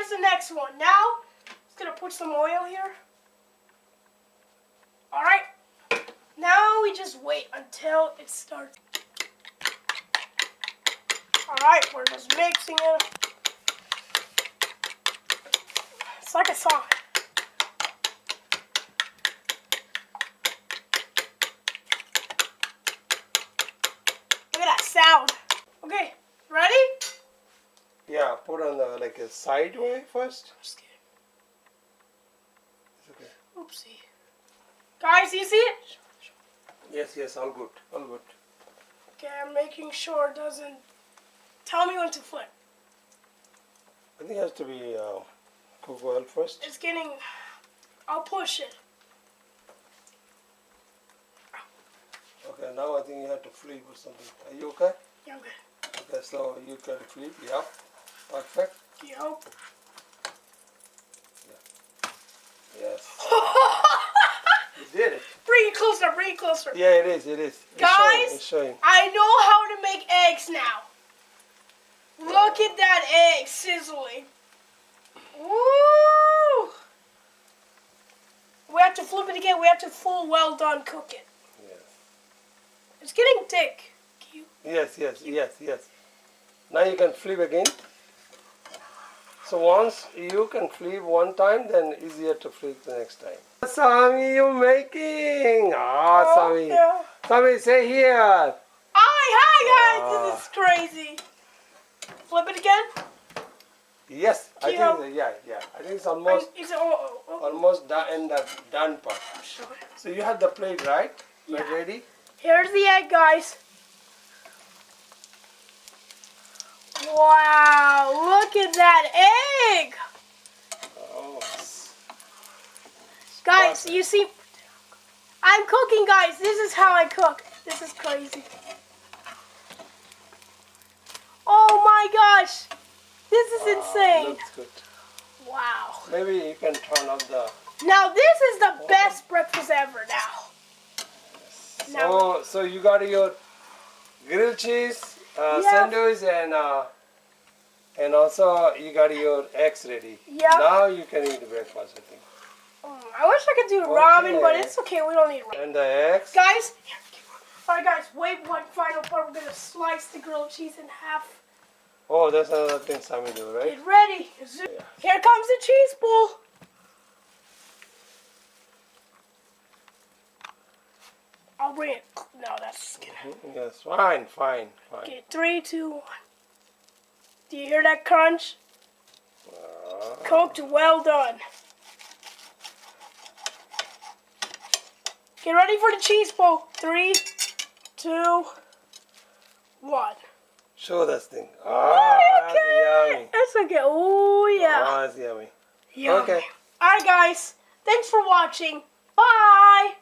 here's the next one. Now, just gonna put some oil here. All right. Now we just wait until it starts. All right, we're just mixing it. It's like a song. Look at that sound. Okay, ready? Yeah, put on the like a side way first. Just kidding. It's okay. Oopsie. Guys, you see it? Yes, all good, all good. Okay, I'm making sure it doesn't. Tell me when to flip. I think it has to be cook oil first. It's getting. I'll push it. Okay, now I think you have to flip or something. Are you okay? Yeah, I'm good. Okay, so you can flip, yeah. Perfect. Yep. Yes. You did it. Bring it closer, bring it closer. Yeah, it is. It's Guys, it's showing. I know how to make eggs now. Look at that egg sizzling. Woo! We have to flip it again. We have to full well done cook it. Yes. It's getting thick. Yes. Now you can flip again. So once you can flip one time, then easier to flip the next time. Sami, you making? Sami. Yeah. Sami, say here. Hi guys. This is crazy. Flip it again. Yes, I Yeah. think yeah. I think it's almost Is it, almost done in the done part. Sure. So you have the plate, right? Yeah. Ready? Here's the egg, guys. Wow, look at that egg. Oh. Guys, Perfect. you see, I'm cooking, guys. This is how I cook. This is crazy. Oh my gosh. This is insane. Looks good. Wow. Maybe you can turn off the. Now this is the best breakfast ever now. Now, So you got your grilled cheese Yeah. sandwich and also you got your eggs ready. Yeah. Now you can eat breakfast, I think. I wish I could do ramen, but Okay. it's okay. We don't need ramen. And the eggs. Guys, alright guys, wait one final part. We're gonna slice the grilled cheese in half. Oh, that's another thing Sami do, right? Get ready. Here comes the cheese ball. I'll bring it. No, that's good. Yes, fine. Okay, 3, 2, 1. Do you hear that crunch? Cooked, well done. Get ready for the cheese ball. 3, 2, 1. Show this thing. Oh, That's yummy. That's okay. Oh, yeah. Oh, that's yummy. Yummy. Okay. Alright, guys. Thanks for watching. Bye.